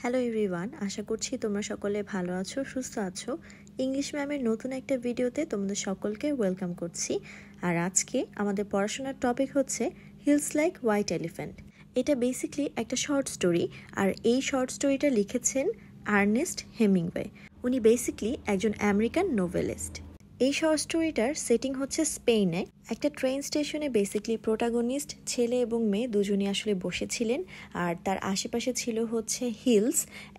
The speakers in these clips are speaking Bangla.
হ্যালো এভরিওয়ান, আশা করছি তোমরা সকলে ভালো আছো, সুস্থ আছো। ইংলিশ ম্যামের নতুন একটা ভিডিওতে তোমাদের সকলকে ওয়েলকাম করছি। আর আজকে আমাদের পড়াশোনার টপিক হচ্ছে হিলস লাইক হোয়াইট এলিফ্যান্ট। এটা বেসিক্যালি একটা শর্ট স্টোরি, আর এই শর্ট স্টোরিটা লিখেছেন আর্নেস্ট হেমিংওয়ে। উনি বেসিক্যালি একজন আমেরিকান নোভেলিস্ট। এই শর্ট স্টোরিটার সেটিং হচ্ছে স্পেনে। একটা ট্রেন স্টেশনে বেসিক্যালি প্রোটাগনিস্ট ছেলে এবং মেয়ে দুজনই আসলে বসেছিলেন, আর তার আশেপাশে ছিল হচ্ছে হিলস।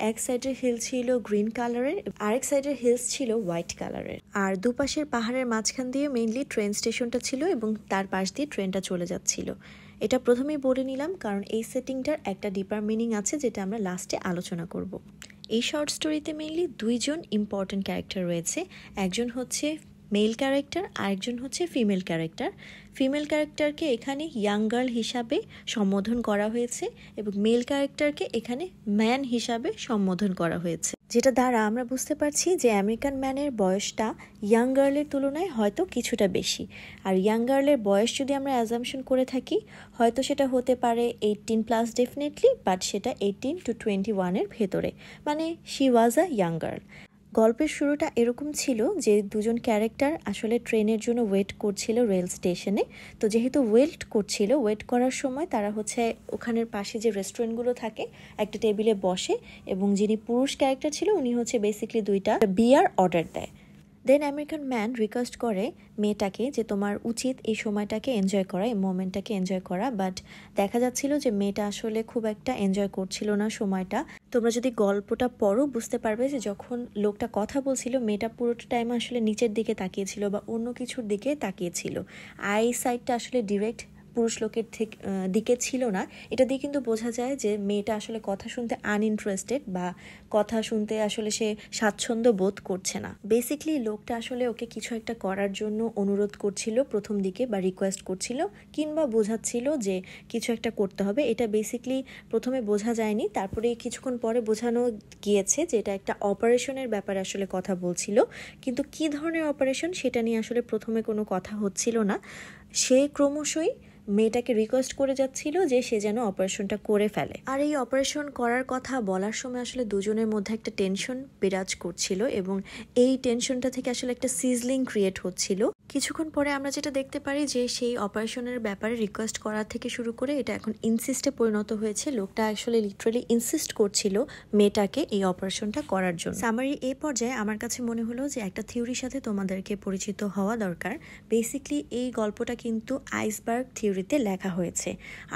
এক সাইডের হিল ছিল গ্রিন কালারের, আরেক সাইডের হিলস ছিল হোয়াইট কালারের, আর দুপাশের পাহাড়ের মাঝখান দিয়ে মেইনলি ট্রেন স্টেশনটা ছিল এবং তার পাশ দিয়ে ট্রেনটা চলে যাচ্ছিল। এটা প্রথমেই বলে নিলাম কারণ এই সেটিংটার একটা ডিপার মিনিং আছে যেটা আমরা লাস্টে আলোচনা করব। এই শর্ট স্টোরিতে মেইনলি দুইজন ইম্পর্টেন্ট ক্যারেক্টার রয়েছে। একজন হচ্ছে মেল ক্যারেক্টার, আরেকজন হচ্ছে ফিমেল ক্যারেক্টার। ফিমেল ক্যারেক্টারকে এখানে ইয়াং গার্ল হিসাবে সম্বোধন করা হয়েছে এবং মেল ক্যারেক্টারকে এখানে ম্যান হিসাবে সম্বোধন করা হয়েছে, যেটা দ্বারা আমরা বুঝতে পারছি যে আমেরিকান ম্যানের বয়সটা ইয়াং গার্লের তুলনায় হয়তো কিছুটা বেশি। আর ইয়াং গার্লের বয়স যদি আমরা অ্যাজাম্পশন করে থাকি, হয়তো সেটা হতে পারে 18+ ডেফিনেটলি, বাট সেটা 18 to 21-এর ভেতরে, মানে she was a young girl. গল্পের শুরুটা এরকম ছিল যে দুজন ক্যারেক্টার আসলে ট্রেনের জন্য ওয়েট করছিল রেল স্টেশনে। তো যেহেতু ওয়েট করার সময় তারা হচ্ছে ওখানের পাশে যে রেস্টুরেন্টগুলো থাকে একটা টেবিলে বসে, এবং যিনি পুরুষ ক্যারেক্টার ছিল উনি হচ্ছে বেসিক্যালি 2টা বিয়ার অর্ডার দেয়। দেন আমেরিকান ম্যান রিকোয়েস্ট করে মেয়েটাকে যে তোমার উচিত এই সময়টাকে এনজয় করা, এই মোমেন্টটাকে এনজয় করা, বাট দেখা যাচ্ছিল যে মেয়েটা আসলে খুব একটা এনজয় করছিল না সময়টা। তোমরা যদি গল্পটা পড়ো বুঝতে পারবে যে যখন লোকটা কথা বলছিল মেয়েটা পুরোটা টাইম আসলে নিচের দিকে তাকিয়েছিল বা অন্য কিছুর দিকে তাকিয়েছিল। আই সাইডটা আসলে ডিরেক্ট পুরুষ লোকের দিকে ছিল না। এটা দিয়ে কিন্তু বোঝা যায় যে মেয়েটা আসলে কথা শুনতে আনইন্টারেস্টেড বা কথা শুনতে আসলে সে স্বাচ্ছন্দ্য বোধ করছে না। বেসিক্যালি লোকটা আসলে ওকে কিছু একটা করার জন্য অনুরোধ করছিল প্রথম দিকে, বা রিকোয়েস্ট করছিল কিংবা বোঝাচ্ছিল যে কিছু একটা করতে হবে। এটা বেসিক্যালি প্রথমে বোঝা যায়নি, তারপরে কিছুক্ষণ পরে বোঝানো গিয়েছে যে এটা একটা অপারেশনের ব্যাপারে আসলে কথা বলছিল, কিন্তু কি ধরনের অপারেশন সেটা নিয়ে আসলে প্রথমে কোনো কথা হচ্ছিল না। সে ক্রমশই মেয়েটাকে রিকোয়েস্ট করে যাচ্ছিল যে সে যেন অপারেশনটা করে ফেলে। আর এই অপারেশন করার কথা বলার সময় আসলে দুজনের মধ্যে একটা টেনশন বিরাজ করছিল, এবং এই টেনশনটা থেকে আসলে একটা সিজলিং ক্রিয়েট হচ্ছিল। কিছুক্ষণ পরে আমরা যেটা দেখতে পারি যে সেই অপারেশনের ব্যাপারে রিকোয়েস্ট করা থেকে শুরু করে এটা এখন ইনসিস্টে পরিণত হয়েছে। লোকটা আসলে লিটারালি ইনসিস্ট করছিল মেয়েটাকে এই অপারেশনটা করার জন্য। সামারি এই পর্যায়ে আমার কাছে মনে হলো যে একটা থিওরির সাথে তোমাদেরকে পরিচিত হওয়া দরকার। বেসিক্যালি এই গল্পটা কিন্তু আইসবার্গ থিওরিতে লেখা হয়েছে।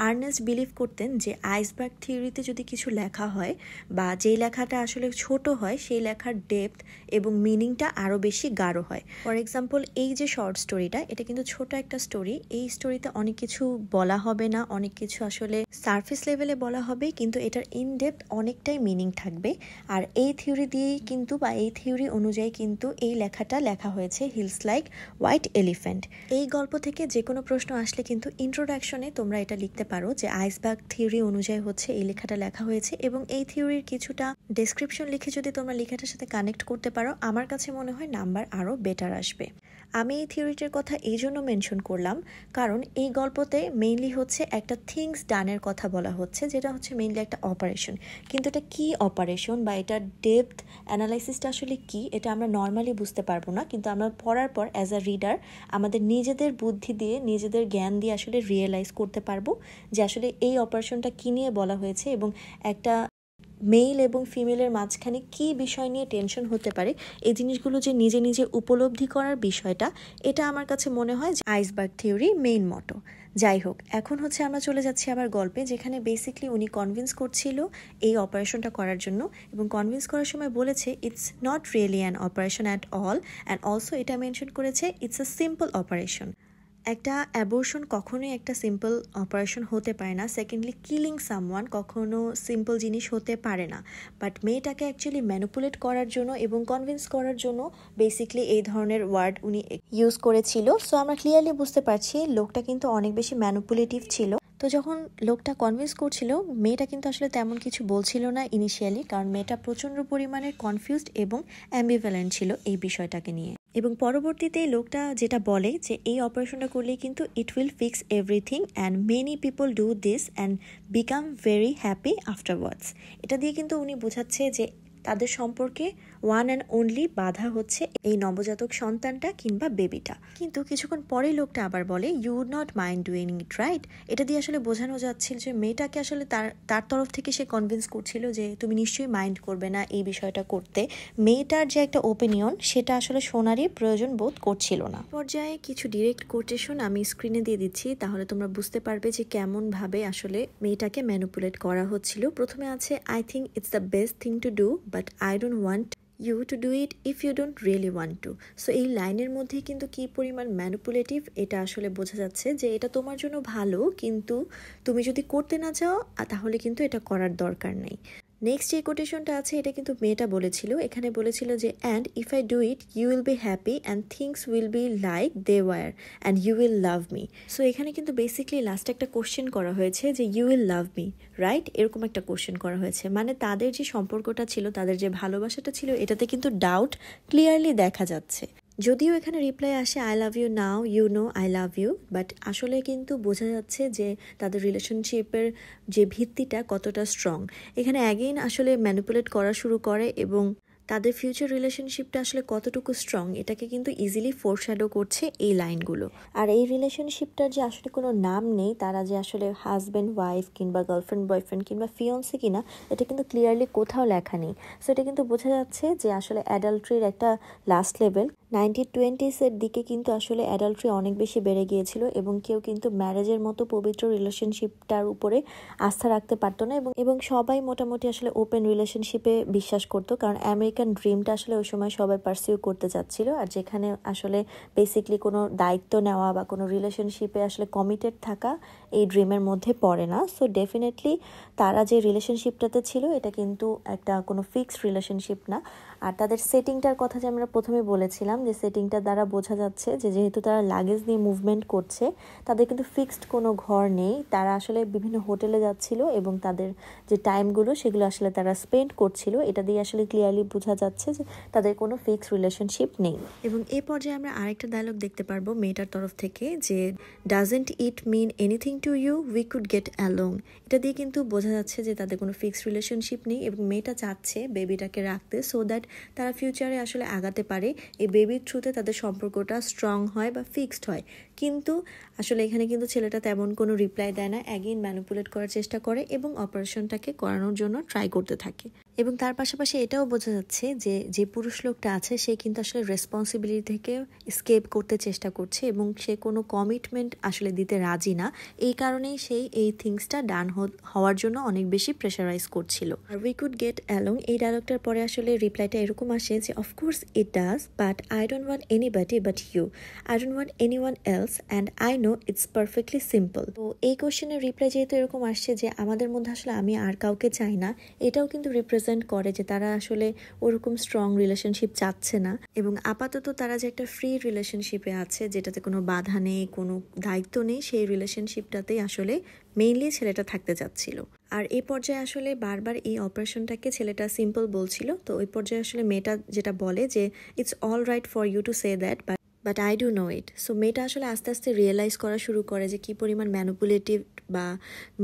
আর্নেস্ট বিলিভ করতেন যে আইসবার্গ থিওরিতে যদি কিছু লেখা হয় বা যেই লেখাটা আসলে ছোট হয় সেই লেখার ডেপথ এবং মিনিংটা আরও বেশি গাঢ় হয়। ফর এক্সাম্পল এই যে শর্ট স্টোরিটা, এটা কিন্তু ছোট একটা স্টোরি। এই স্টোরিতে অনেক কিছু বলা হবে না, অনেক কিছু আসলে সারফেস লেভেলে বলা হবে, কিন্তু এটার ইন ডেপথ অনেকটাই মিনিং থাকবে। আর এই থিওরি দিয়েই কিন্তু বা এই থিওরি অনুযায়ী কিন্তু এই লেখাটা লেখা হয়েছে হিলস লাইক হোয়াইট এলিফ্যান্ট। এই গল্প থেকে যে কোনো প্রশ্ন আসলে কিন্তু ইন্ট্রোডাকশনে তোমরা এটা লিখতে পারো যে আইসবার্গ থিওরি অনুযায়ী হচ্ছে এই লেখাটা লেখা হয়েছে, এবং এই থিওরির কিছুটা ডেসক্রিপশন লিখে যদি তোমরা লেখাটার সাথে কানেক্ট করতে পারো, আমার কাছে মনে হয় নাম্বার আরও বেটার আসবে। আমি এই থিওরিটির কথা এই জন্য মেনশন করলাম কারণ এই গল্পতে মেইনলি হচ্ছে একটা থিংস ডানের কথা বলা হচ্ছে, যেটা হচ্ছে মেইনলি একটা অপারেশন। কিন্তু এটা কি অপারেশন বা এটার ডেপথ অ্যানালাইসিসটা আসলে কি, এটা আমরা নর্মালি বুঝতে পারবো না, কিন্তু আমরা পড়ার পর অ্যাজ আ রিডার আমাদের নিজেদের বুদ্ধি দিয়ে নিজেদের জ্ঞান দিয়ে আসলে রিয়েলাইজ করতে পারবো যে আসলে এই অপারেশনটা কি নিয়ে বলা হয়েছে এবং একটা মেল এবং ফিমেলের মাঝখানে কি বিষয় নিয়ে টেনশন হতে পারে। এই জিনিসগুলো যে নিজে নিজে উপলব্ধি করার বিষয়টা, এটা আমার কাছে মনে হয় যে আইসবার্গ থিওরি মেইন মটো। যাই হোক, এখন হচ্ছে আমরা চলে যাচ্ছি আবার গল্পে, যেখানে বেসিক্যালি উনি কনভিন্স করছিল এই অপারেশনটা করার জন্য, এবং কনভিন্স করার সময় বলেছে it's not really an operation at all, and also এটা মেনশন করেছে ইটস আ সিম্পল অপারেশন। একটা অ্যাবর্শন কখনোই একটা সিম্পল অপারেশন হতে পারে না। সেকেন্ডলি, কিলিং সামওয়ান কখনো সিম্পল জিনিস হতে পারে না, বাট মেয়েটাকে অ্যাকচুয়ালি ম্যানিপুলেট করার জন্য এবং কনভিন্স করার জন্য বেসিক্যালি এই ধরনের ওয়ার্ড উনি ইউজ করেছিল। সো আমরা ক্লিয়ারলি বুঝতে পারছি লোকটা কিন্তু অনেক বেশি ম্যানিপুলেটিভ ছিল। তো যখন লোকটা কনভিন্স করছিল, মেয়েটা কিন্তু আসলে তেমন কিছু বলছিল না ইনিশিয়ালি, কারণ মেয়েটা প্রচণ্ড পরিমাণে কনফিউজড এবং অ্যাম্বিভ্যালেন্ট ছিল এই বিষয়টাকে নিয়ে। এবং পরবর্তীতে লোকটা যেটা বলে যে এই অপারেশনটা করলে কিন্তু it will fix everything and many people do this and become very happy afterwards. এটা দিয়ে কিন্তু উনি বোঝাচ্ছে যে তাদের সম্পর্কে ওয়ান অ্যান্ড অনলি বাধা হচ্ছে এই নবজাতক সন্তানটা কিংবা বেবিটা। কিন্তু কিছুক্ষণ পরে লোকটা আবার বলে you would not mind doing it right. এটা দিয়ে আসলে বোঝানো যাচ্ছিল যে মেয়েটাকে আসলে তার তরফ থেকে সে কনভিন্স করছিল যে তুমি নিশ্চয়ই মাইন্ড করবে না এই বিষয়টা করতে। মেয়েটার যে একটা ওপিনিয়ন সেটা আসলে শোনারই প্রয়োজন বোধ করছিল না। পর্যায়ে কিছু ডিরেক্ট কোটেশন আমি স্ক্রিনে দিয়ে দিচ্ছি, তাহলে তোমরা বুঝতে পারবে যে কেমনভাবে আসলে মেয়েটাকে ম্যানিপুলেট করা হচ্ছিল। প্রথমে আছে I think it's the best thing to do but I don't want you to do it if you don't really want to. So এই লাইনের মধ্যে কিন্তু কি পরিমাণ ম্যানিপুলেটিভ এটা আসলে বোঝা যাচ্ছে যে এটা তোমার জন্য ভালো, কিন্তু তুমি যদি করতে না চাও তাহলে কিন্তু এটা করার দরকার নেই। নেক্সট যে কোটেশনটা আছে এটা কিন্তু মেয়েটা বলেছিল, এখানে বলেছিল যে and if I do it you will be happy and things will be like they were and you will love me. So এখানে কিন্তু বেসিকলি লাস্টে একটা কোশ্চেন করা হয়েছে যে you will love me right, এরকম একটা কোশ্চেন করা হয়েছে। মানে তাদের যে সম্পর্কটা ছিল, তাদের যে ভালোবাসাটা ছিল, এটাতে কিন্তু ডাউট ক্লিয়ারলি দেখা যাচ্ছে। যদিও এখানে রিপ্লাই আসে I love you now you know I love you, but আসলে কিন্তু বোঝা যাচ্ছে যে তাদের রিলেশনশিপের যে ভিত্তিটা কতটা স্ট্রং। এখানে অ্যাগেইন আসলে ম্যানিপুলেট করা শুরু করে এবং তাদের ফিউচার রিলেশনশিপটা আসলে কতটুকু স্ট্রং এটাকে কিন্তু ইজিলি ফোরশ্যাডো করছে এই লাইনগুলো। আর এই রিলেশনশিপটার যে আসলে কোনো নাম নেই, তারা যে আসলে হাজব্যান্ড ওয়াইফ কিংবা গার্লফ্রেন্ড বয়ফ্রেন্ড কিংবা ফিয়ন্সে কিনা, এটা কিন্তু ক্লিয়ারলি কোথাও লেখা নেই। সো এটা কিন্তু বোঝা যাচ্ছে যে আসলে অ্যাডাল্ট্রির একটা লাস্ট লেভেল। 1920s দিকে কিন্তু আসলে অ্যাডাল্ট্রি অনেক বেশি বেড়ে গিয়েছিল এবং কেউ কিন্তু ম্যারেজের মতো পবিত্র রিলেশনশিপটার উপরে আস্থা রাখতে পারতো না এবং সবাই মোটামুটি আসলে ওপেন রিলেশনশিপে বিশ্বাস করতো, কারণ আমেরিকান ড্রিমটা আসলে ওই সময় সবাই পারসিউ করতে চাচ্ছিল। আর যেখানে আসলে বেসিকলি কোনো দায়িত্ব নেওয়া বা কোনো রিলেশনশিপে আসলে কমিটেড থাকা এই ড্রিমের মধ্যে পড়ে না। সো ডেফিনেটলি তারা যে রিলেশনশিপটাতে ছিল এটা কিন্তু একটা কোনো ফিক্সড রিলেশনশিপ না। আর তাদের সেটিংটার কথা যে আমরা প্রথমে বলেছিলাম যে সেটিংটা দ্বারা বোঝা যাচ্ছে যে যেহেতু তারা লাগেজ নিয়ে মুভমেন্ট করছে, তাদের কিন্তু ফিক্সড কোনো ঘর নেই। তারা আসলে বিভিন্ন হোটেলে যাচ্ছিল এবং তাদের যে টাইমগুলো সেগুলো আসলে তারা স্পেন্ড করছিল। এটা দিয়ে আসলে ক্লিয়ারলি বোঝা যাচ্ছে যে তাদের কোনো ফিক্সড রিলেশনশিপ নেই। এবং এই পর্যায়ে আমরা আরেকটা ডায়লগ দেখতে পারবো মেয়েটার তরফ থেকে যে doesn't it mean anything to you we could get along. এটা দিয়ে কিন্তু বোঝা যাচ্ছে যে তাদের কোনো ফিক্সড রিলেশনশিপ নেই এবং মেয়েটা চাচ্ছে বেবিটাকে রাখতে সো দ্যাট তারা ফিউচারে আসলে আগাতে পারে, এই বেবির থ্রুতে তাদের সম্পর্কটা স্ট্রং হয় বা ফিক্সড হয়। কিন্তু আসলে এখানে কিন্তু ছেলেটা তেমন কোনো রিপ্লাই দেয় না, অ্যাগেইন ম্যানিপুলেট করার চেষ্টা করে এবং অপারেশনটাকে করানোর জন্য ট্রাই করতে থাকে। এবং তার পাশাপাশি এটাও বোঝা যাচ্ছে যে যে পুরুষ লোকটা আছে সে কিন্তু আসলে রেসপন্সিবিলিটি থেকে স্কেপ করতে চেষ্টা করছে এবং সে কোনো কমিটমেন্ট আসলে দিতে রাজি না। এই কারণেই সেই এই থিংসটা ডান হওয়ার জন্য অনেক বেশি প্রেশারাইজ করছিল। আর উই কুড গেট অ্যালং এই ডায়লগটার পরে আসলে রিপ্লাইটা এরকম আসে যে of course it does but I don't want anybody but you, I don't want anyone else and I know it's perfectly simple. তো এই কোশ্চেনের রিপ্লাই যেহেতু এরকম আসছে যে আমাদের মধ্যে আসলে আমি আর কাউকে চাই না, এটাও কিন্তু রিপ্রেজেন্ট করে যে তারা আসলে ওরকম স্ট্রং রিলেশনশিপ চাচ্ছে না এবং আপাতত তারা যে একটা ফ্রি রিলেশনশিপে আছে যেটাতে কোনো বাধা নেই, কোনো দায়িত্ব নেই, সেই রিলেশনশিপটাতেই আসলে মেইনলি ছেলেটা থাকতে চাচ্ছিল। আর এই পর্যায়ে আসলে বারবার এই অপারেশনটাকে ছেলেটা সিম্পল বলছিল। তো ওই পর্যায়ে আসলে মেয়েটা যেটা বলে যে it's all right for you to say that but I do know it. So মেয়েটা আসলে আস্তে আস্তে রিয়েলাইজ করা শুরু করে যে কী পরিমাণ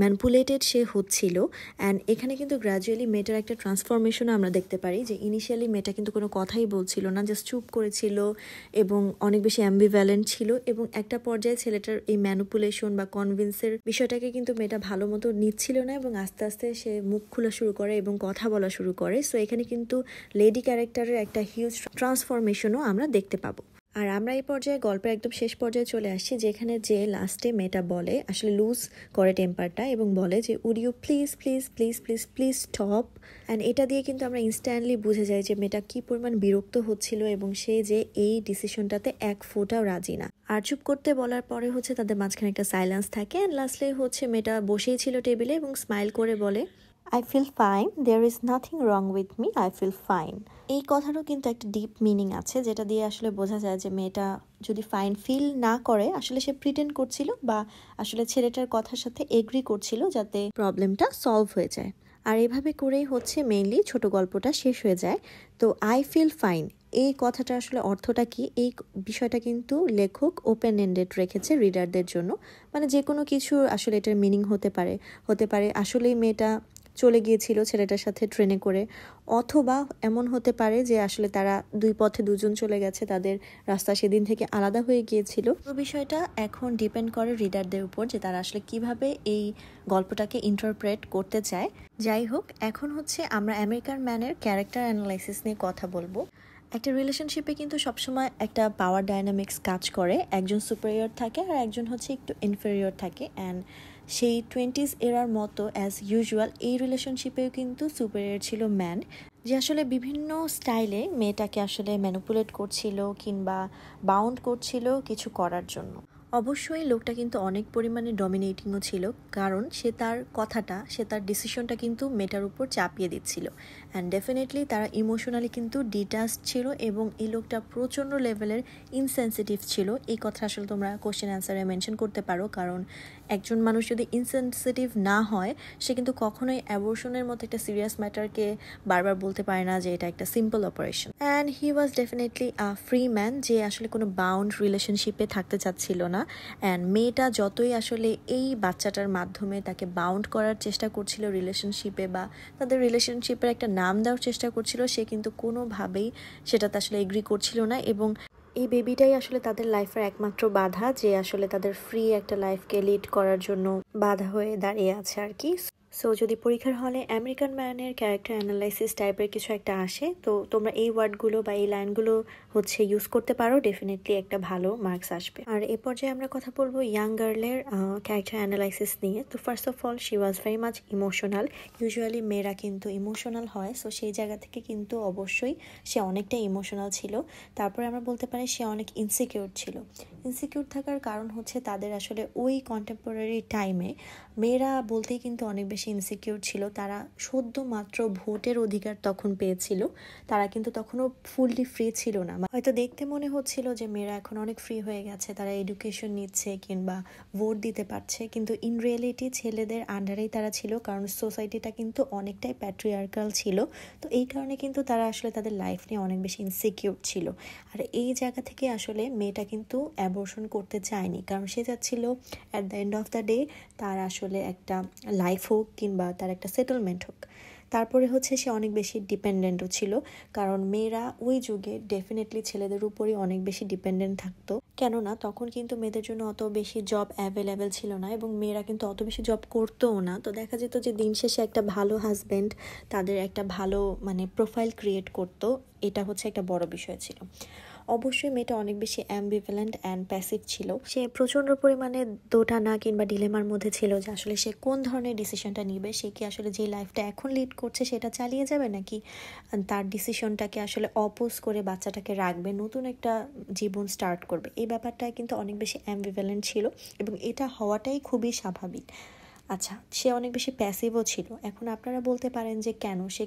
ম্যানিপুলেটেড সে হচ্ছিল। অ্যান্ড এখানে কিন্তু গ্র্যাজুয়ালি মেয়েটার একটা ট্রান্সফরমেশনও আমরা দেখতে পারি যে ইনিশিয়ালি মেয়েটা কিন্তু কোনো কথাই বলছিল না, জাস্ট চুপ করেছিল এবং অনেক বেশি অ্যাম্বিভ্যালেন্ট ছিল এবং একটা পর্যায়ে ছেলেটার এই ম্যানিপুলেশন বা কনভিন্সের বিষয়টাকে কিন্তু মেয়েটা ভালো মতো নিচ্ছিল না এবং আস্তে আস্তে সে মুখ খোলা শুরু করে এবং কথা বলা শুরু করে। সো এখানে কিন্তু লেডি ক্যারেক্টারের একটা হিউজ ট্রান্সফরমেশনও আমরা দেখতে পাবো। আর আমরা এই পর্যায়ে গল্পের একদম শেষ পর্যায়ে চলে আসছি যেখানে যে লাস্টে মেয়েটা বলে আসলে লুজ করে টেম্পারটা এবং বলে যে would you please please please please please stop. And এটা দিয়ে কিন্তু আমরা ইনস্ট্যান্টলি বুঝে যাই যে মেয়েটা কী পরিমাণ বিরক্ত হচ্ছিল এবং সে যে এই ডিসিশনটাতে এক ফোঁটাও রাজি না। আর চুপ করতে বলার পরে হচ্ছে তাদের মাঝখানে একটা সাইলেন্স থাকে অ্যান্ড লাস্টলি হচ্ছে মেয়েটা বসেই ছিল টেবিলে এবং স্মাইল করে বলে I feel fine, there is nothing wrong with me, I feel fine. এই কথারও কিন্তু একটা ডিপ মিনিং আছে যেটা দিয়ে আসলে বোঝা যায় যে মেয়েটা যদি ফাইন ফিল না করে আসলে সে প্রিটেন্ড করছিল বা আসলে ছেলেটার কথার সাথে এগ্রি করছিল যাতে প্রবলেমটা সলভ হয়ে যায়। আর এভাবে করেই হচ্ছে মেইনলি ছোট গল্পটা শেষ হয়ে যায়। তো আই ফিল ফাইন এই কথাটা আসলে অর্থটা কি, এই বিষয়টা কিন্তু লেখক ওপেন এন্ডেড রেখেছে রিডারদের জন্য। মানে যে কোনো কিছু আসলে এটার মিনিং হতে পারে আসলেই মেয়েটা চলে গিয়েছিল ছেলেটার সাথে ট্রেনে করে, অথবা এমন হতে পারে যে আসলে তারা দুই পথে দুজন চলে গেছে, তাদের রাস্তা সেদিন থেকে আলাদা হয়ে গিয়েছিল। তো বিষয়টা এখন ডিপেন্ড করে রিডারদের উপর যে তারা আসলে কিভাবে এই গল্পটাকে ইন্টারপ্রেট করতে চায়। যাই হোক, এখন হচ্ছে আমরা আমেরিকান ম্যানের ক্যারেক্টার অ্যানালাইসিস নিয়ে কথা বলবো। একটা রিলেশনশিপে কিন্তু সবসময় একটা পাওয়ার ডাইনামিক্স কাজ করে, একজন সুপেরিয়র থাকে আর একজন হচ্ছে একটু ইনফেরিয়র থাকে। অ্যান্ড সেই 20s এরার মতো অ্যাজ ইউজুয়াল এই রিলেশনশিপেও কিন্তু সুপেরিয়র ছিল ম্যান, যে আসলে বিভিন্ন স্টাইলে মেয়েটাকে আসলে ম্যানিপুলেট করছিল কিংবা বাউন্ড করছিল কিছু করার জন্য। অবশ্যই লোকটা কিন্তু অনেক পরিমাণে ডমিনেটিংও ছিল, কারণ সে তার ডিসিশনটা কিন্তু মেয়েটার উপর চাপিয়ে দিচ্ছিল। অ্যান্ড ডেফিনেটলি তারা ইমোশনালি কিন্তু ডিটাচড ছিল, এবং এই লোকটা প্রচণ্ড লেভেলের ইনসেনসিটিভ ছিল। এই কথা আসলে তোমরা কোশ্চেন অ্যান্সারে মেনশন করতে পারো, কারণ একজন মানুষ যদি ইনসেনসিটিভ না হয় সে কিন্তু কখনোই অ্যাবর্শনের মতো একটা সিরিয়াস ম্যাটারকে বারবার বলতে পারে না যে এটা একটা simple operation. And he was definitely a free man, যে আসলে কোনো বাউন্ড রিলেশনশিপে থাকতে চাচ্ছিল না। অ্যান্ড মেয়েটা যতই আসলে এই বাচ্চাটার মাধ্যমে তাকে বাউন্ড করার চেষ্টা করছিল রিলেশনশিপে, বা তাদের রিলেশনশিপের একটা নাম দেওয়ার চেষ্টা করছিল, সে কিন্তু কোনোভাবেই সেটাতে আসলে এগ্রি করছিল না। এবং এই বেবিটাই আসলে তাদের লাইফের একমাত্র বাধা, যে আসলে তাদের ফ্রি একটা লাইফকে লিড করার জন্য বাধা হয়ে দাঁড়িয়ে আছে আর কি। সো যদি পরীক্ষার হলে আমেরিকান ম্যানের ক্যারেক্টার অ্যানালাইসিস টাইপের কিছু একটা আসে, তো তোমরা এই ওয়ার্ডগুলো বা এই লাইনগুলো হচ্ছে ইউজ করতে পারো, ডেফিনেটলি একটা ভালো মার্কস আসবে। আর এ পর্যায়ে আমরা কথা বলবো ইয়াং গার্লের ক্যারেক্টার অ্যানালাইসিস নিয়ে। তো first of all, she was very much emotional. Usually মেয়েরা কিন্তু ইমোশনাল হয়, সো সেই জায়গা থেকে কিন্তু অবশ্যই সে অনেকটা ইমোশনাল ছিল। তারপরে আমরা বলতে পারি সে অনেক ইনসিকিউর ছিল। ইনসিকিউর থাকার কারণ হচ্ছে তাদের আসলে ওই কন্টেম্পোরারি টাইমে মেয়েরা বলতেই কিন্তু অনেক বেশি ইনসিকিউর ছিল। তারা সদ্য মাত্র ভোটের অধিকার তখন পেয়েছিল, তারা কিন্তু তখনও ফুললি ফ্রি ছিল না। হয়তো দেখতে মনে হচ্ছিল যে মেয়েরা এখন অনেক ফ্রি হয়ে গেছে, তারা এডুকেশন নিচ্ছে কিংবা ভোট দিতে পারছে, কিন্তু ইন রিয়েলিটি ছেলেদের আন্ডারেই তারা ছিল, কারণ সোসাইটিটা কিন্তু অনেকটাই প্যাট্রিয়ার্কাল ছিল। তো এই কারণে কিন্তু তারা আসলে তাদের লাইফ নিয়ে অনেক বেশি ইনসিকিউর ছিল। আর এই জায়গা থেকে আসলে মেয়েটা কিন্তু অ্যাবর্শন করতে চায়নি, কারণ সে চাচ্ছিল at the end of the day তার আসলে একটা লাইফ হোক কিংবা তার একটা সেটেলমেন্ট হোক। তারপরে হচ্ছে সে অনেক বেশি ডিপেন্ডেন্টও ছিল, কারণ মেয়েরা ওই যুগে ডেফিনেটলি ছেলেদের উপরই অনেক বেশি ডিপেন্ডেন্ট থাকতো। কেননা তখন কিন্তু মেয়েদের জন্য অত বেশি জব অ্যাভেলেবেল ছিল না, এবং মেয়েরা কিন্তু অত বেশি জব করতোও না। তো দেখা যেত যে দিন শেষে একটা ভালো হাজব্যান্ড তাদের একটা ভালো মানে প্রোফাইল ক্রিয়েট করতো, এটা হচ্ছে একটা বড় বিষয় ছিল। অবশ্যই মেয়েটা অনেক বেশি অ্যাম্বিভ্যালেন্ট অ্যান্ড প্যাসিভ ছিল। সে প্রচণ্ড পরিমাণে দোটানা কিংবা ডিলেমার মধ্যে ছিল যে আসলে সে কোন ধরনের ডিসিশনটা নিবে। সে কি আসলে যে লাইফটা এখন লিড করছে সেটা চালিয়ে যাবে, নাকি তার ডিসিশনটাকে আসলে অপোজ করে বাচ্চাটাকে রাখবে, নতুন একটা জীবন স্টার্ট করবে। এই ব্যাপারটা কিন্তু অনেক বেশি অ্যাম্বিভ্যালেন্ট ছিল, এবং এটা হওয়াটাই খুবই স্বাভাবিক। আচ্ছা, সে অনেক বেশি প্যাসিভও ছিল। এখন আপনারা বলতে পারেন যে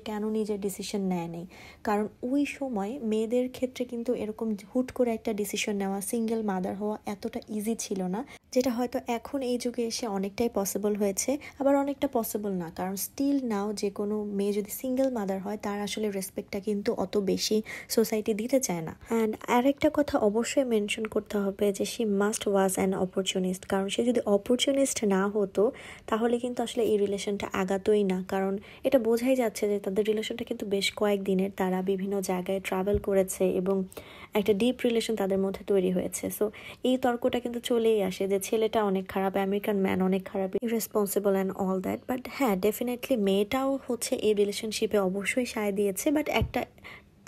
কেন নিজের ডিসিশন নেয়নি, কারণ ওই সময় মেয়েদের ক্ষেত্রে কিন্তু এরকম হুট করে একটা ডিসিশন নেওয়া, সিঙ্গেল মাদার হওয়া এতটা ইজি ছিল না, যেটা হয়তো এখন এই যুগে এসে অনেকটাই পসিবল হয়েছে, আবার অনেকটা পসিবল না। কারণ স্টিল নাও যে কোনো মেয়ে যদি সিঙ্গেল মাদার হয় তার আসলে রেসপেক্টটা কিন্তু অত বেশি সোসাইটি দিতে চায় না। অ্যান্ড আরেকটা কথা অবশ্যই মেনশন করতে হবে যে she must was an opportunist, কারণ সে যদি অপরচুনিস্ট না হতো তাহলে কিন্তু আসলে এই রিলেশনটা আগাতোই না। কারণ এটা বোঝাই যাচ্ছে যে তাদের রিলেশনটা কিন্তু বেশ কয়েকদিনের, তারা বিভিন্ন জায়গায় ট্রাভেল করেছে এবং একটা ডিপ রিলেশন তাদের মধ্যে তৈরি হয়েছে। সো এই তর্কটা কিন্তু চলেই আসে যে ছেলেটা অনেক খারাপ, আমেরিকান ম্যান অনেক খারাপ, irresponsible and all that. But হ্যাঁ, ডেফিনেটলি মেয়েটাও হচ্ছে এই রিলেশনশিপে অবশ্যই সায় দিয়েছে, বাট একটা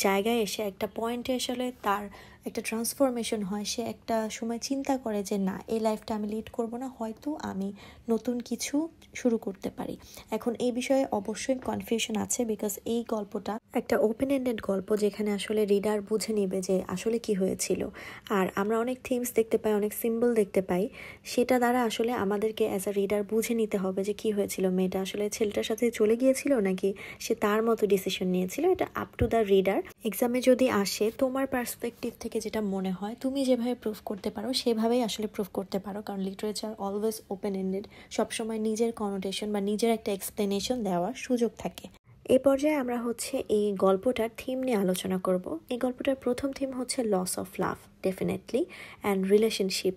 জায়গায় এসে একটা পয়েন্টে আসলে তার একটা ট্রান্সফরমেশন হয়। সে একটা সময় চিন্তা করে যে না, এই লাইফটা আমি লিড করব না, হয়তো আমি নতুন কিছু শুরু করতে পারি। এখন এই বিষয়ে অবশ্যই কনফিউশন আছে, বিকজ এই গল্পটা একটা ওপেন এন্ডেড গল্প, যেখানে আসলে রিডার বুঝে নিবে যে আসলে কি হয়েছিল। আর আমরা অনেক থিমস দেখতে পাই, অনেক সিম্বল দেখতে পাই, সেটা দ্বারা আসলে আমাদেরকে অ্যাজ আ রিডার বুঝে নিতে হবে যে কি হয়েছিল। মেয়েটা আসলে ছেলেটার সাথে চলে গিয়েছিল নাকি সে তার মতো ডিসিশন নিয়েছিল, এটা আপ টু দ্য রিডার। এক্সামে যদি আসে তোমার পার্সপেক্টিভ থেকে যেটা মনে হয়, তুমি যেভাবে প্রুভ করতে পারো সেভাবেই আসলে প্রুভ করতে পারো, কারণ লিটারেচার অলওয়েজ ওপেন এন্ডেড, সবসময় নিজের কনোটেশন বা নিজের একটা এক্সপ্লেনেশন দেওয়ার সুযোগ থাকে। এই পর্যায়ে আমরা হচ্ছে এই গল্পটার থিম নিয়ে আলোচনা করব। এই গল্পটার প্রথম থিম হচ্ছে loss of love definitely, and relationship,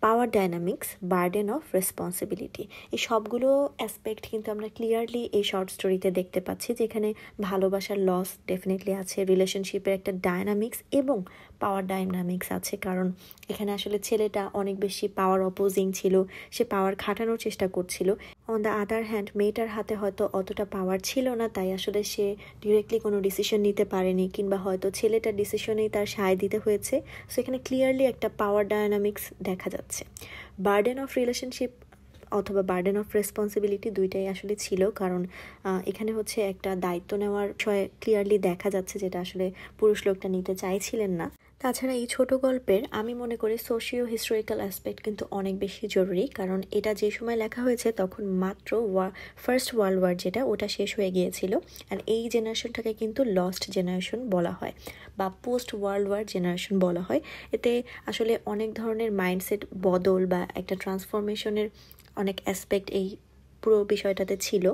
power dynamics, burden of responsibility. এই সবগুলো অ্যাসপেক্ট কিন্তু আমরা ক্লিয়ারলি এই শর্ট স্টোরিতে দেখতে পাচ্ছি, যেখানে ভালোবাসার লস ডেফিনেটলি আছে, রিলেশনশিপের একটা ডায়নামিক্স এবং পাওয়ার ডাইনামিক্স আছে, কারণ এখানে আসলে ছেলেটা অনেক বেশি পাওয়ার অপোজিং ছিল, সে পাওয়ার খাটানোর চেষ্টা করছিল। অন দ্য আদার হ্যান্ড মেয়েটার হাতে হয়তো অতটা পাওয়ার ছিল না, তাই আসলে সে ডিরেক্টলি কোনো ডিসিশন নিতে পারেনি, কিংবা হয়তো ছেলেটার ডিসিশনেই তার সায় দিতে হয়েছে। সো এখানে ক্লিয়ারলি একটা পাওয়ার ডায়নামিক্স দেখা যাচ্ছে। বার্ডেন অফ রিলেশনশিপ অথবা বার্ডেন অফ রেসপন্সিবিলিটি দুইটাই আসলে ছিল, কারণ এখানে হচ্ছে একটা দায়িত্ব নেওয়ার বিষয়ে ক্লিয়ারলি দেখা যাচ্ছে, যেটা আসলে পুরুষ লোকটা নিতে চাইছিলেন না। তাছাড়া এই ছোট গল্পের আমি মনে করি সোশিও হিস্টোরিক্যাল অ্যাসপেক্ট কিন্তু অনেক বেশি জরুরি, কারণ এটা যে সময় লেখা হয়েছে তখন মাত্র ফার্স্ট ওয়ার্ল্ড ওয়ার যেটা ওটা শেষ হয়ে গিয়েছিল, আর এই জেনারেশনটাকে কিন্তু লস্ট জেনারেশন বলা হয় বা পোস্ট ওয়ার্ল্ড ওয়ার জেনারেশন বলা হয়। এতে আসলে অনেক ধরনের মাইন্ডসেট বদল বা একটা ট্রান্সফরমেশনের অনেক অ্যাসপেক্ট এই পুরো বিষয়টাতে ছিল।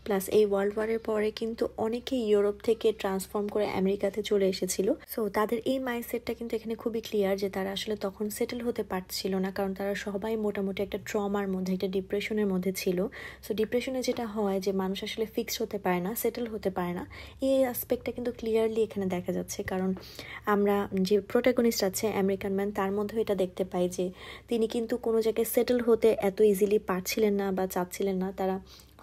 প্লাস এই ওয়ার্ল্ড ওয়ারের পরে কিন্তু অনেকেই ইউরোপ থেকে ট্রান্সফর্ম করে আমেরিকাতে চলে এসেছিল। সো তাদের এই মাইন্ডসেটটা কিন্তু এখানে খুবই ক্লিয়ার যে তারা আসলে তখন সেটেল হতে পারছিল না, কারণ তারা সবাই মোটামুটি একটা ট্রমার মধ্যে, একটা ডিপ্রেশনের মধ্যে ছিল। সো ডিপ্রেশনে যেটা হয় যে মানুষ আসলে ফিক্সড হতে পারে না, সেটেল হতে পারে না, এই অ্যাসপেক্টটা কিন্তু ক্লিয়ারলি এখানে দেখা যাচ্ছে। কারণ আমরা যে প্রোটাগনিস্ট আছে আমেরিকান ম্যান, তার মধ্যেও এটা দেখতে পাই যে তিনি কিন্তু কোনো জায়গায় সেটেল হতে এত ইজিলি পারছিলেন না বা চাচ্ছিলেন না, তারা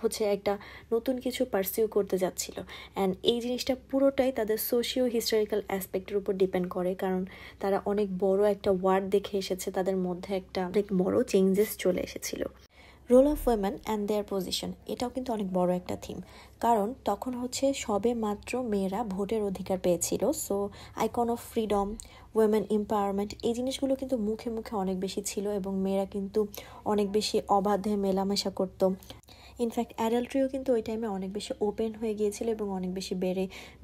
হচ্ছে একটা নতুন কিছু পারসিউ করতে যাচ্ছিল। অ্যান্ড এই জিনিসটা পুরোটাই তাদের সোশিও হিস্টোরিক্যাল অ্যাসপেক্টের উপর ডিপেন্ড করে, কারণ তারা অনেক বড় একটা ওয়ার্ড দেখে এসেছে, তাদের মধ্যে একটা অনেক বড় চেঞ্জেস চলে এসেছিল। Role of women and their position, এটাও কিন্তু অনেক বড় একটা থিম, কারণ তখন হচ্ছে সবে মাত্র মেয়েরা ভোটের অধিকার পেয়েছিল। So icon of freedom, women empowerment, এই জিনিসগুলো কিন্তু মুখে মুখে অনেক বেশি ছিল, এবং মেয়েরা কিন্তু অনেক বেশি অবাধে মেলামেশা করতো। ইনফ্যাক্ট অ্যাডাল্ট্রিও কিন্তু ওই টাইমে অনেক বেশি ওপেন হয়ে গিয়েছিল এবং অনেক বেশি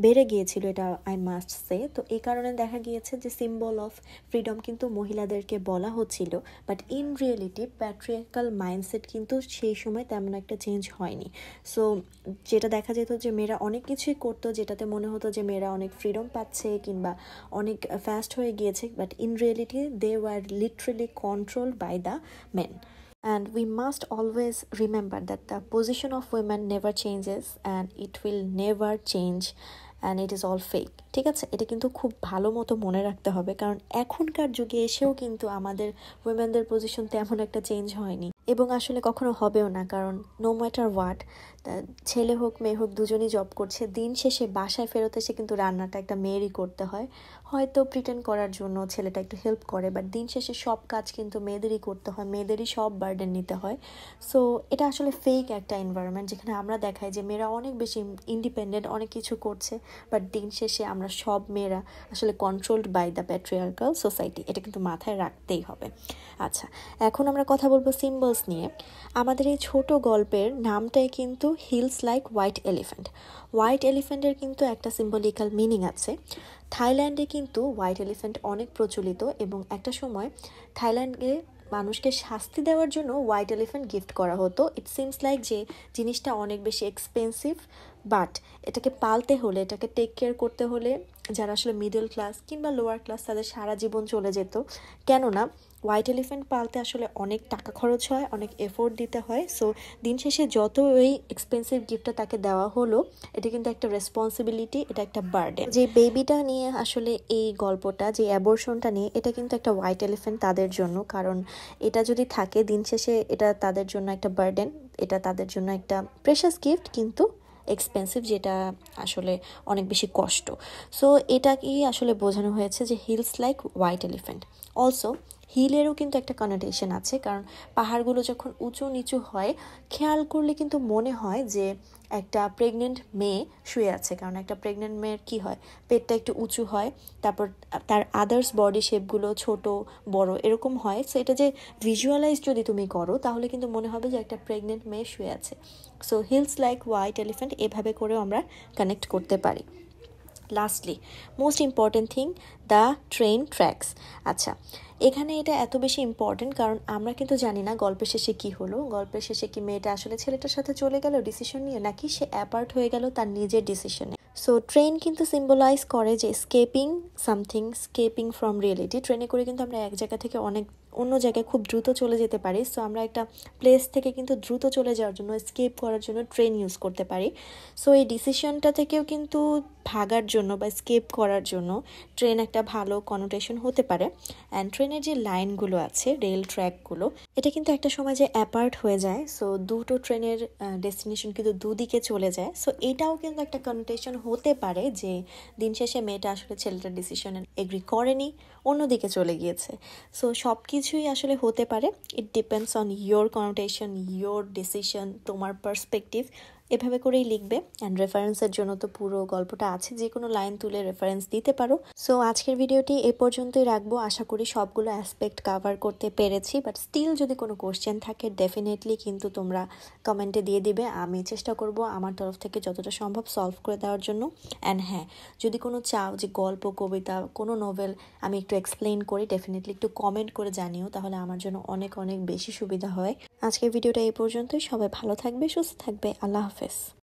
বেড়ে গিয়েছিল, এটা আই মাস্ট সে। তো এই কারণে দেখা গিয়েছে যে সিম্বল অফ ফ্রিডম কিন্তু মহিলাদেরকে বলা হচ্ছিল, but in reality patriarchal mindset কিন্তু সেই সময় তেমন একটা চেঞ্জ হয়নি। সো যেটা দেখা যেত যে মেয়েরা অনেক কিছুই করতো, যেটাতে মনে হতো যে মেয়েরা অনেক ফ্রিডম পাচ্ছে কিংবা অনেক ফাস্ট হয়ে গিয়েছে, but in reality they were literally controlled by the men. And we must always remember that the position of women never changes and it will never change and it is all fake. ঠিক আছে, এটা কিন্তু খুব ভালো মতো মনে রাখতে হবে, কারণ এখনকার যুগে এসেও কিন্তু আমাদের উইমেনদের পজিশন তেমন একটা চেঞ্জ হয়নি এবং আসলে কখনো হবেও না, কারণ নো ম্যাটার হোয়াট, ছেলে হোক মেয়ে হোক দুজনই জব করছে, দিন শেষে বাসায় ফেরত এসে কিন্তু রান্নাটা একটা মেয়েরই করতে হয়। হয়তো প্রিটেন্ড করার জন্য ছেলেটা একটু হেল্প করে, বাট দিন শেষে সব কাজ কিন্তু মেয়েদেরই করতে হয়, মেয়েদেরই সব বার্ডেন নিতে হয়। সো এটা আসলে ফেক একটা এনভায়রনমেন্ট, যেখানে আমরা দেখাই যে মেয়েরা অনেক বেশি ইন্ডিপেন্ডেন্ট, অনেক কিছু করছে, বাট দিন শেষে আমরা সব মেয়েরা আসলে controlled by the patriarchal society. এটা কিন্তু মাথায় রাখতেই হবে। আচ্ছা, এখন আমরা কথা বলবো সিম্বলস নিয়ে। আমাদের এই ছোট গল্পের নামটাই কিন্তু hills like white elephant. White এলিফ্যান্টের কিন্তু একটা সিম্বলিক্যাল মিনিং আছে। থাইল্যান্ডে কিন্তু হোয়াইট এলিফ্যান্ট অনেক প্রচলিত, এবং একটা সময় থাইল্যান্ডে মানুষকে শাস্তি দেওয়ার জন্য হোয়াইট এলিফ্যান্ট গিফট করা হতো। ইট সিমস লাইক যে জিনিসটা অনেক বেশি এক্সপেন্সিভ, বাট এটাকে পালতে হলে, এটাকে টেক কেয়ার করতে হলে যারা আসলে মিডল ক্লাস কিংবা লোয়ার ক্লাস, তাদের সারা জীবন চলে যেত। কেননা হোয়াইট এলিফ্যান্ট পালতে আসলে অনেক টাকা খরচ হয়, অনেক এফোর্ট দিতে হয়। সো দিন শেষে যত ওই এক্সপেন্সিভ গিফটটা তাকে দেওয়া হলো, এটা কিন্তু একটা রেসপন্সিবিলিটি, এটা একটা বার্ডেন। যে বেবিটা নিয়ে আসলে এই গল্পটা, যে অ্যাবর্শনটা নিয়ে, এটা কিন্তু একটা হোয়াইট এলিফ্যান্ট তাদের জন্য, কারণ এটা যদি থাকে দিন শেষে এটা তাদের জন্য একটা বার্ডেন, এটা তাদের জন্য একটা প্রেশাস গিফট কিন্তু এক্সপেন্সিভ, যেটা আসলে অনেক বেশি কষ্ট। সো এটাকেই আসলে বোঝানো হয়েছে যে hills like white elephant. Also হিলেরও কিন্তু একটা কনোটেশন আছে, কারণ পাহাড়গুলো যখন উঁচু নিচু হয়, খেয়াল করলে কিন্তু মনে হয় যে একটা প্রেগনেন্ট মেয়ে শুয়ে আছে, কারণ একটা প্রেগনেন্ট মেয়ের কী হয়, পেটটা একটু উঁচু হয়, তারপর তার আদার্স বডি শেপগুলো ছোট বড় এরকম হয়। সো এটা যে ভিজুয়ালাইজ যদি তুমি করো, তাহলে কিন্তু মনে হবে যে একটা প্রেগনেন্ট মেয়ে শুয়ে আছে। So hills like white elephant এভাবে করেও আমরা কানেক্ট করতে পারি। Lastly most important thing, the train tracks. আচ্ছা, এখানে এটা এত বেশি ইম্পর্টেন্ট কারণ আমরা কিন্তু জানি না গল্পের শেষে কি হলো, গল্পের শেষে কি মেয়েটা আসলে ছেলেটার সাথে চলে গেল ডিসিশন নিয়ে, নাকি সে অ্যাপার্ট হয়ে গেল তার নিজের ডিসিশনে। সো ট্রেন কিন্তু সিম্বলাইজ করে যে escaping something, escaping from reality. ট্রেনে করে কিন্তু আমরা এক জায়গা থেকে অন্য জায়গায় খুব দ্রুত চলে যেতে পারি। সো আমরা একটা প্লেস থেকে কিন্তু দ্রুত চলে যাওয়ার জন্য, স্কেপ করার জন্য ট্রেন ইউজ করতে পারি। সো এই ডিসিশনটা থেকেও কিন্তু ভাগার জন্য বা স্কেপ করার জন্য ট্রেন একটা ভালো কনোটেশন হতে পারে। অ্যান্ড ট্রেনের যে লাইনগুলো আছে, রেল ট্র্যাকগুলো, এটা কিন্তু একটা সময় যে অ্যাপার্ট হয়ে যায়। সো দুটো ট্রেনের ডেস্টিনেশন কিন্তু দুদিকে চলে যায়। সো এটাও কিন্তু একটা কনোটেশন হতে পারে যে দিন শেষে মেয়েটা আসলে ছেলেটার ডিসিশনে এগ্রি করেনি, অন্যদিকে চলে গিয়েছে। সো সব কিছুই আসলে হতে পারে। It depends on your connotation, your decision, তোমার পার্সপেক্টিভ। এভাবে করেই লিখবে। অ্যান্ড রেফারেন্সের জন্য তো পুরো গল্পটা আছে, যে কোনো লাইন তুলে রেফারেন্স দিতে পারো। সো আজকের ভিডিওটি এ পর্যন্তই রাখবো। আশা করি সবগুলো অ্যাসপেক্ট কাভার করতে পেরেছি। বাট স্টিল যদি কোনো কোশ্চেন থাকে ডেফিনেটলি কিন্তু তোমরা কমেন্টে দিয়ে দিবে। আমি চেষ্টা করব আমার তরফ থেকে যতটা সম্ভব সলভ করে দেওয়ার জন্য। অ্যান্ড হ্যাঁ, যদি কোনো চাও যে গল্প, কবিতা, কোনো নোভেল আমি একটু এক্সপ্লেইন করি, ডেফিনেটলি একটু কমেন্ট করে জানিও, তাহলে আমার জন্য অনেক অনেক বেশি সুবিধা হয়। আজকের ভিডিওটা এই পর্যন্তই। সবাই ভালো থাকবে, সুস্থ থাকবে। আল্লাহ হাফেজ।